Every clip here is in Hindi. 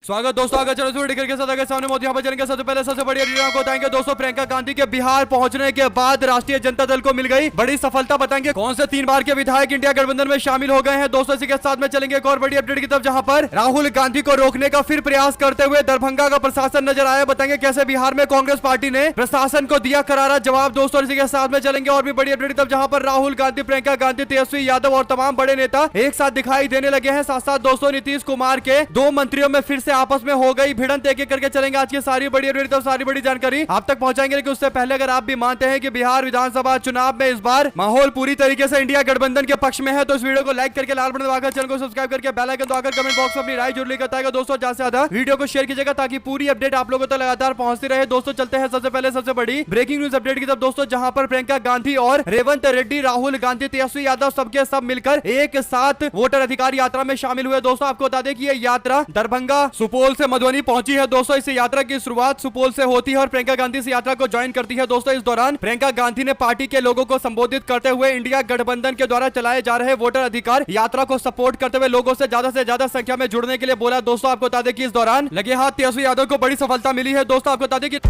स्वागत दोस्तों, आगे चलो के साथ आगे सामने मोदी यहाँ पर चलेंगे। सबसे पहले सबसे बड़ी वीडियो को बताएंगे दोस्तों, प्रियंका गांधी के बिहार पहुंचने के बाद राष्ट्रीय जनता दल को मिल गई बड़ी सफलता। बताएंगे कौन से 3 बार के विधायक इंडिया गठबंधन में शामिल हो गए हैं दोस्तों। इसी के साथ में चलेंगे एक और बड़ी अपडेट की तरफ, जहां पर राहुल गांधी को रोकने का फिर प्रयास करते हुए दरभंगा का प्रशासन नजर आया। बताएंगे कैसे बिहार में कांग्रेस पार्टी ने प्रशासन को दिया करारा जवाब दोस्तों। इसी के साथ में चलेंगे और भी बड़ी अपडेट की तरफ, जहां पर राहुल गांधी, प्रियंका गांधी, तेजस्वी यादव और तमाम बड़े नेता एक साथ दिखाई देने लगे हैं। साथ साथ दोस्तों नीतीश कुमार के 2 मंत्रियों में फिर से आपस में हो गई भिड़ंत। एक एक करके चलेंगे आज की सारी बड़ी अपडेट, तो सारी बड़ी जानकारी आप तक पहुंचाएंगे। लेकिन उससे पहले अगर आप भी मानते हैं कि बिहार विधानसभा चुनाव में इस बार माहौल पूरी तरीके से इंडिया गठबंधन के पक्ष में है, तो इस वीडियो को लाइक करके लाल बटन दबाकर चैनल को सब्सक्राइब करके बेल आइकन दबाकर कमेंट बॉक्स में अपनी राय जरूर लिखकर बताएगा दोस्तों। ज्यादा से ज्यादा वीडियो को शेयर कीजिएगा ताकि पूरी अपडेट आप लोगों तक लगातार पहुंचती रहे दोस्तों। चलते हैं सबसे पहले सबसे बड़ी ब्रेकिंग न्यूज अपडेट की तरफ दोस्तों, जहां पर प्रियंका गांधी और रेवंत रेड्डी, राहुल गांधी, तेजस्वी यादव सबके सब मिलकर एक साथ वोटर अधिकार यात्रा में शामिल हुए दोस्तों। आपको बता दें कि यह यात्रा दरभंगा, सुपौल से मधुबनी पहुंची है दोस्तों। इस यात्रा की शुरुआत सुपौल से होती है और प्रियंका गांधी इस यात्रा को ज्वाइन करती है दोस्तों। इस दौरान प्रियंका गांधी ने पार्टी के लोगों को संबोधित करते हुए इंडिया गठबंधन के द्वारा चलाए जा रहे वोटर अधिकार यात्रा को सपोर्ट करते हुए लोगों से ज्यादा संख्या में जुड़ने के लिए बोला दोस्तों। आपको बता दें कि इस दौरान लगे हाथ तेजस्वी यादव को बड़ी सफलता मिली है दोस्तों। आपको बता दें कि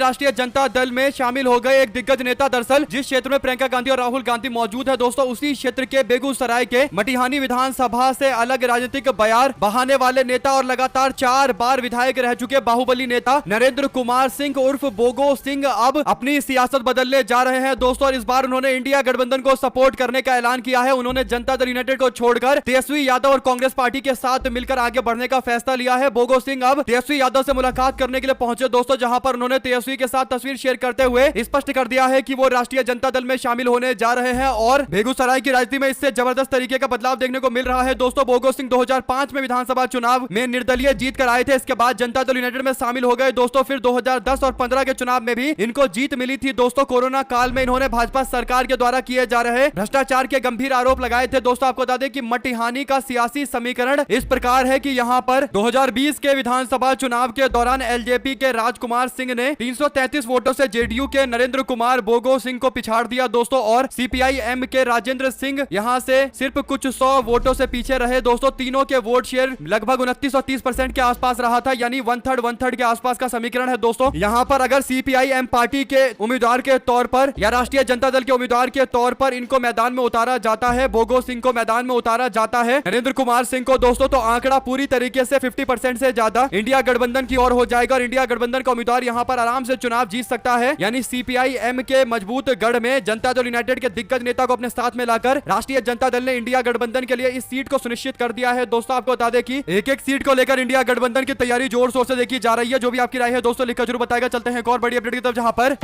राष्ट्रीय जनता दल में शामिल हो गए एक दिग्गज नेता। दरअसल जिस क्षेत्र में प्रियंका गांधी और राहुल गांधी मौजूद है दोस्तों, उसी क्षेत्र के बेगूसराय के मटिहानी विधानसभा से अलग राजनीतिक बयार बहाने वाले नेता और लगातार 4 बार विधायक रह चुके बाहुबली नेता नरेंद्र कुमार सिंह उर्फ बोगो सिंह अब अपनी सियासत बदलने जा रहे हैं दोस्तों। और इस बार उन्होंने इंडिया गठबंधन को सपोर्ट करने का ऐलान किया है। उन्होंने जनता दल यूनाइटेड को छोड़कर तेजस्वी यादव और कांग्रेस पार्टी के साथ मिलकर आगे बढ़ने का फैसला लिया है। बोगो सिंह अब तेजस्वी यादव से मुलाकात करने के लिए पहुंचे दोस्तों, जहां पर उन्होंने तेजस्वी के साथ तस्वीर शेयर करते हुए स्पष्ट कर दिया है कि वो राष्ट्रीय जनता दल में शामिल होने जा रहे हैं। और बेगूसराय की राजनीति में इससे जबरदस्त तरीके का बदलाव देखने को मिल रहा है दोस्तों। बोगो सिंह 2005 में विधानसभा चुनाव में निर्दलीय जीत कर आए थे। इसके बाद जनता दल यूनाइटेड में शामिल हो गए दोस्तों। फिर 2010 और 15 के चुनाव में भी इनको जीत मिली थी दोस्तों। कोरोना काल में इन्होंने भाजपा सरकार के द्वारा किए जा रहे भ्रष्टाचार के गंभीर आरोप लगाए थे दोस्तों। आपको बता दें कि मटिहानी का सियासी समीकरण इस प्रकार है कि यहां पर 2020 के विधानसभा चुनाव के दौरान एलजेपी के राजकुमार सिंह ने 333 वोटों से जेडीयू के नरेंद्र कुमार बोगो सिंह को पिछाड़ दिया दोस्तों। और सीपीआई-एम के राजेंद्र सिंह यहां से सिर्फ कुछ 100 वोटों से पीछे रहे दोस्तों। तीनों के वोट शेयर लगभग 29 और 30% के आसपास रहा था, यानी 1/3 के आसपास का समीकरण है दोस्तों। यहां पर अगर सीपीआई-एम पार्टी के उम्मीदवार के तौर पर या राष्ट्रीय जनता दल के उम्मीदवार के तौर पर इनको मैदान में उतारा जाता है, बोगो सिंह को मैदान में उतारा जाता है, नरेंद्र कुमार सिंह को दोस्तों, तो आंकड़ा पूरी तरीके से 50% से ज्यादा इंडिया गठबंधन की ओर हो जाएगा और इंडिया गठबंधन का उम्मीदवार यहां पर आराम से चुनाव जीत सकता है। यानी सीपीआई-एम के मजबूत गढ़ में जनता दल यूनाइटेड के दिग्गज नेता को अपने साथ में लाकर राष्ट्रीय जनता दल ने इंडिया गठबंधन के लिए इस सीट को सुनिश्चित कर दिया है दोस्तों। आपको बता दें कि एक एक सीट को लेकर इंडिया गठबंधन की तैयारी जोर शोर से देखी जा रही है। जो भी आपकी राय है दोस्तों लिखकर जरूर बताएगा। चलते हैं एक और बड़ी अपडेट की तरफ, जहां पर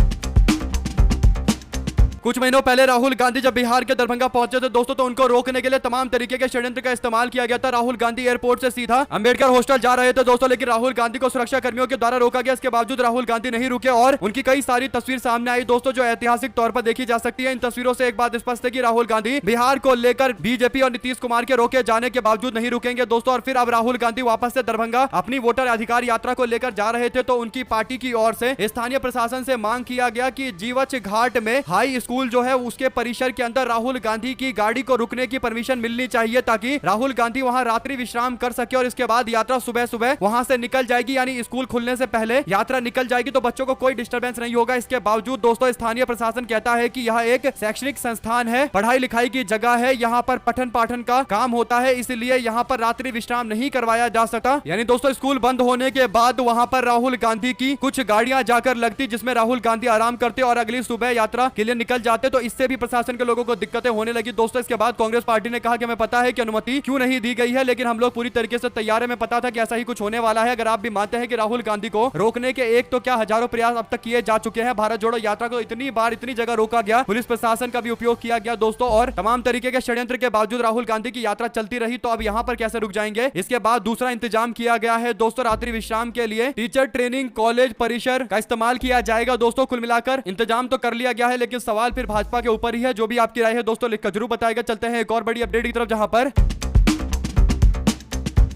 कुछ महीनों पहले राहुल गांधी जब बिहार के दरभंगा पहुंचे थे दोस्तों, तो उनको रोकने के लिए तमाम तरीके के षड्यंत्र का इस्तेमाल किया गया था। राहुल गांधी एयरपोर्ट से सीधा अंबेडकर हॉस्टल जा रहे थे दोस्तों, लेकिन राहुल गांधी को सुरक्षा कर्मियों के द्वारा रोका गया। इसके बावजूद राहुल गांधी नहीं रुके और उनकी कई सारी तस्वीर सामने आई दोस्तों, जो ऐतिहासिक तौर पर देखी जा सकती है। इन तस्वीरों से एक बात स्पष्ट है कि राहुल गांधी बिहार को लेकर बीजेपी और नीतीश कुमार के रोके जाने के बावजूद नहीं रुकेंगे दोस्तों। और फिर अब राहुल गांधी वापस से दरभंगा अपनी वोटर अधिकार यात्रा को लेकर जा रहे थे, तो उनकी पार्टी की ओर से स्थानीय प्रशासन से मांग किया गया कि जीवछ घाट में हाई स्कूल जो है उसके परिसर के अंदर राहुल गांधी की गाड़ी को रुकने की परमिशन मिलनी चाहिए, ताकि राहुल गांधी वहां रात्रि विश्राम कर सके और इसके बाद यात्रा सुबह सुबह वहां से निकल जाएगी। यानी स्कूल खुलने से पहले यात्रा निकल जाएगी, तो बच्चों को कोई डिस्टर्बेंस नहीं होगा। इसके बावजूद दोस्तों स्थानीय प्रशासन कहता है कि यह एक शैक्षणिक संस्थान है, पढ़ाई लिखाई की जगह है, यहाँ पर पठन पाठन का काम होता है, इसलिए यहाँ पर रात्रि विश्राम नहीं करवाया जा सकता। यानी दोस्तों स्कूल बंद होने के बाद वहां पर राहुल गांधी की कुछ गाड़ियां जाकर लगती, जिसमें राहुल गांधी आराम करते और अगली सुबह यात्रा के लिए निकल जाते। तो इससे भी प्रशासन के लोगों को दिक्कतें होने लगी दोस्तों। इसके बाद कांग्रेस पार्टी ने कहा कि हमें पता है कि अनुमति क्यों नहीं दी गई है, लेकिन हम लोग पूरी तरीके से तैयार है। हमें पता था कि ऐसा ही कुछ होने वाला है। अगर आप भी मानते हैं कि राहुल गांधी को रोकने के एक तो क्या हजारों प्रयास अब तक किए जा चुके हैं। भारत जोड़ो यात्रा को इतनी बार इतनी जगह रोका गया, पुलिस प्रशासन का भी उपयोग किया गया दोस्तों, और तमाम तरीके के षड्यंत्र के बावजूद राहुल गांधी की यात्रा चलती रही। तो अब यहाँ पर कैसे रुक जाएंगे। इसके बाद दूसरा इंतजाम किया गया है दोस्तों, रात्रि विश्राम के लिए टीचर ट्रेनिंग कॉलेज परिसर का इस्तेमाल किया जाएगा दोस्तों। कुल मिलाकर इंतजाम तो कर लिया गया है, लेकिन सवाल फिर भाजपा के ऊपर ही है। जो भी आपकी राय है दोस्तों लिखकर जरूर बताएगा। चलते हैं एक और बड़ी अपडेट की तरफ, जहां पर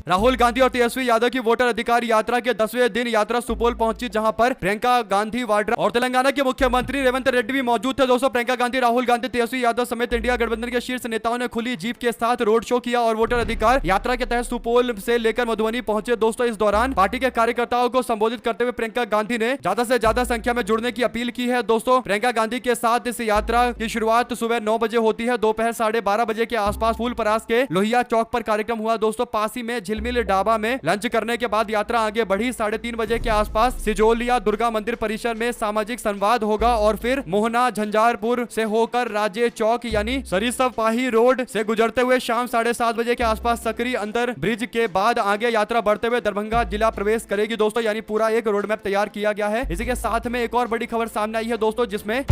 राहुल गांधी और तेजस्वी यादव की वोटर अधिकार यात्रा के 10वें दिन यात्रा सुपौल पहुंची, जहां पर प्रियंका गांधी वाड्रा और तेलंगाना के मुख्यमंत्री रेवंत रेड्डी भी मौजूद थे। दोस्तों प्रियंका गांधी, राहुल गांधी, तेजस्वी यादव समेत इंडिया गठबंधन के शीर्ष नेताओं ने खुली जीप के साथ रोड शो किया और वोटर अधिकार यात्रा के तहत सुपौल से लेकर मधुबनी पहुंचे। दोस्तों इस दौरान पार्टी के कार्यकर्ताओं को संबोधित करते हुए प्रियंका गांधी ने ज्यादा से ज्यादा संख्या में जुड़ने की अपील की है। दोस्तों प्रियंका गांधी के साथ इस यात्रा की शुरुआत सुबह 9 बजे होती है। दोपहर 12:30 बजे के आसपास फूलपरास के लोहिया चौक पर कार्यक्रम हुआ। दोस्तों पासी में झिलमिल ढाबा में लंच करने के बाद यात्रा आगे बढ़ी। 3:30 बजे के आसपास सिजोलिया दुर्गा मंदिर परिसर में सामाजिक संवाद होगा और फिर मोहना झंझारपुर से होकर राज्य चौक यानी सरिसपाही रोड से गुजरते हुए शाम 7:30 बजे के आसपास सकरी अंदर ब्रिज के बाद आगे यात्रा बढ़ते हुए दरभंगा जिला प्रवेश करेगी। दोस्तों यानी पूरा एक रोड मैप तैयार किया गया है। इसी के साथ में एक और बड़ी खबर सामने आई है दोस्तों, जिसमें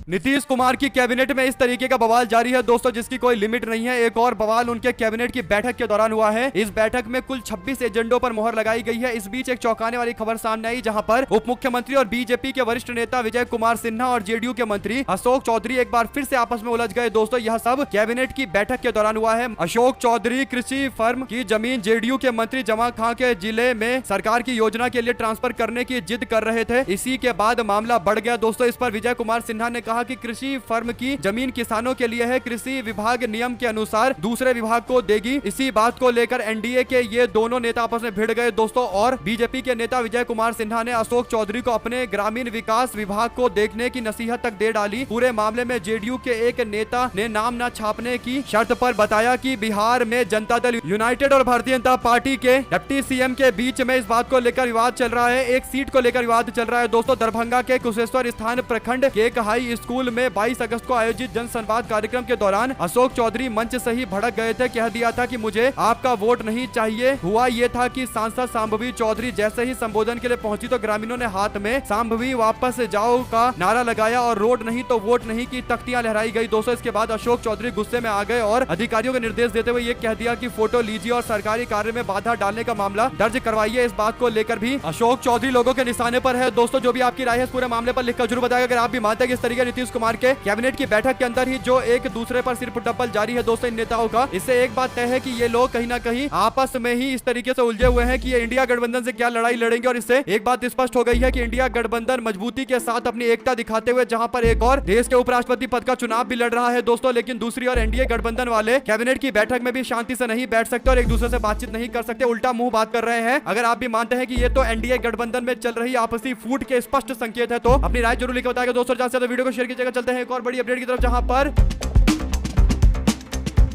नीतीश कुमार की कैबिनेट में इस तरीके का बवाल जारी है दोस्तों, जिसकी कोई लिमिट नहीं है। एक और बवाल उनके कैबिनेट की बैठक के दौरान हुआ है। इस बैठक में कुल 26 एजेंडों पर मोहर लगाई गई है। इस बीच एक चौंकाने वाली खबर सामने आई, जहां पर उप मुख्यमंत्री और बीजेपी के वरिष्ठ नेता विजय कुमार सिन्हा और जेडीयू के मंत्री अशोक चौधरी एक बार फिर से आपस में उलझ गए। दोस्तों यह सब कैबिनेट की बैठक के दौरान हुआ है। अशोक चौधरी कृषि फर्म की जमीन जेडीयू के मंत्री जमा खां के जिले में सरकार की योजना के लिए ट्रांसफर करने की जिद कर रहे थे। इसी के बाद मामला बढ़ गया दोस्तों। इस पर विजय कुमार सिन्हा ने कहा कि कृषि फर्म की जमीन किसानों के लिए है, कृषि विभाग नियम के अनुसार दूसरे विभाग को देगी। इसी बात को लेकर एनडीए के ये दोनों नेता आपस में भिड़ गए दोस्तों, और बीजेपी के नेता विजय कुमार सिन्हा ने अशोक चौधरी को अपने ग्रामीण विकास विभाग को देखने की नसीहत तक दे डाली। पूरे मामले में जेडीयू के एक नेता ने नाम न छापने की शर्त पर बताया कि बिहार में जनता दल यूनाइटेड और भारतीय जनता पार्टी के डिप्टी सीएम के बीच में इस बात को लेकर विवाद चल रहा है। एक सीट को लेकर विवाद चल रहा है दोस्तों। दरभंगा के कुशेश्वर स्थान प्रखंड के एक हाई स्कूल में 22 अगस्त को आयोजित जन संवाद कार्यक्रम के दौरान अशोक चौधरी मंच से ही भड़क गए थे। कह दिया था कि मुझे आपका वोट नहीं चाहिए। हुआ ये था कि सांसद शांभवी चौधरी जैसे ही संबोधन के लिए पहुंची तो ग्रामीणों ने हाथ में शांभवी वापस जाओ का नारा लगाया और रोड नहीं तो वोट नहीं की तख्तियां लहराई गई दोस्तों। इसके बाद अशोक चौधरी गुस्से में आ गए और अधिकारियों को निर्देश देते हुए ये कह दिया कि फोटो लीजिए और सरकारी कार्य में बाधा डालने का मामला दर्ज करवाइए। इस बात को लेकर भी अशोक चौधरी लोगों के निशाने पर है दोस्तों। जो भी आपकी राय है इस पूरे मामले पर लिखकर जरूर बताएगा। अगर आप भी मानते हैं कि इस तरीके नीतीश कुमार के कैबिनेट की बैठक के अंदर ही जो एक दूसरे पर सिर्फ डब्बल जारी है दोस्तों इन नेताओं का, इससे एक बात तय है कि ये लोग कहीं ना कहीं आपस में ही इस तरीके से उलझे हुए हैं कि ये इंडिया गठबंधन से क्या लड़ाई लड़ेंगे। और इससे एक बात स्पष्ट हो गई है कि इंडिया गठबंधन मजबूती के साथ अपनी एकता दिखाते हुए जहां पर एक और देश के उपराष्ट्रपति पद का चुनाव भी लड़ रहा है दोस्तों, लेकिन दूसरी ओर एनडीए गठबंधन वाले कैबिनेट की बैठक में भी शांति से नहीं बैठ सकते और एक दूसरे से बातचीत नहीं कर सकते, उल्टा मुंह बात कर रहे हैं। अगर आप भी मानते हैं कि ये तो एनडीए गठबंधन में चल रही आपसी फूट के स्पष्ट संकेत है तो अपनी राय जरूर लिख बताएगा दोस्तों। ज्यादा से ज्यादा वीडियो को शेयर कीजिएगा। चलते हैं एक और बड़ी अपडेट की तरफ, जहां पर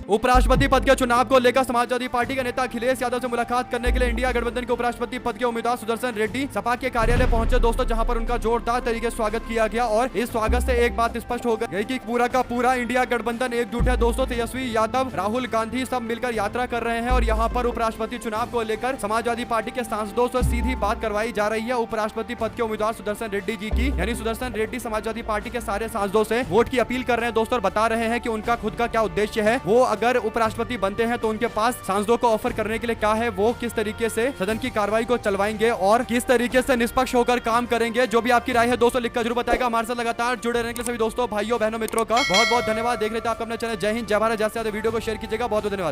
उपराष्ट्रपति पद के चुनाव को लेकर समाजवादी पार्टी के नेता अखिलेश यादव से मुलाकात करने के लिए इंडिया गठबंधन के उपराष्ट्रपति पद के उम्मीदवार सुदर्शन रेड्डी सपा के कार्यालय पहुंचे दोस्तों, जहां पर उनका जोरदार तरीके से स्वागत किया गया। और इस स्वागत से एक बात स्पष्ट हो गई कि पूरा का पूरा इंडिया गठबंधन एकजुट है दोस्तों। तेजस्वी यादव, राहुल गांधी सब मिलकर यात्रा कर रहे हैं और यहाँ पर उपराष्ट्रपति चुनाव को लेकर समाजवादी पार्टी के सांसदों से सीधी बात करवाई जा रही है। उपराष्ट्रपति पद के उम्मीदवार सुदर्शन रेड्डी जी की, यानी सुदर्शन रेड्डी समाजवादी पार्टी के सारे सांसदों से वोट की अपील कर रहे हैं दोस्तों, और बता रहे हैं कि उनका खुद का क्या उद्देश्य है। वो अगर उपराष्ट्रपति बनते हैं तो उनके पास सांसदों को ऑफर करने के लिए क्या है, वो किस तरीके से सदन की कार्रवाई को चलवाएंगे और किस तरीके से निष्पक्ष होकर काम करेंगे। जो भी आपकी राय है दोस्तों लिखकर जरूर बताएगा। हमारे साथ लगातार जुड़े रहने के लिए सभी दोस्तों, भाइयों, बहनों, मित्रों का बहुत बहुत धन्यवाद। देख रहे थे आप अपने चैनल जय हिंद जय भारत। ज्यादा से ज्यादा वीडियो को शेयर कीजिएगा। बहुत बहुत धन्यवाद।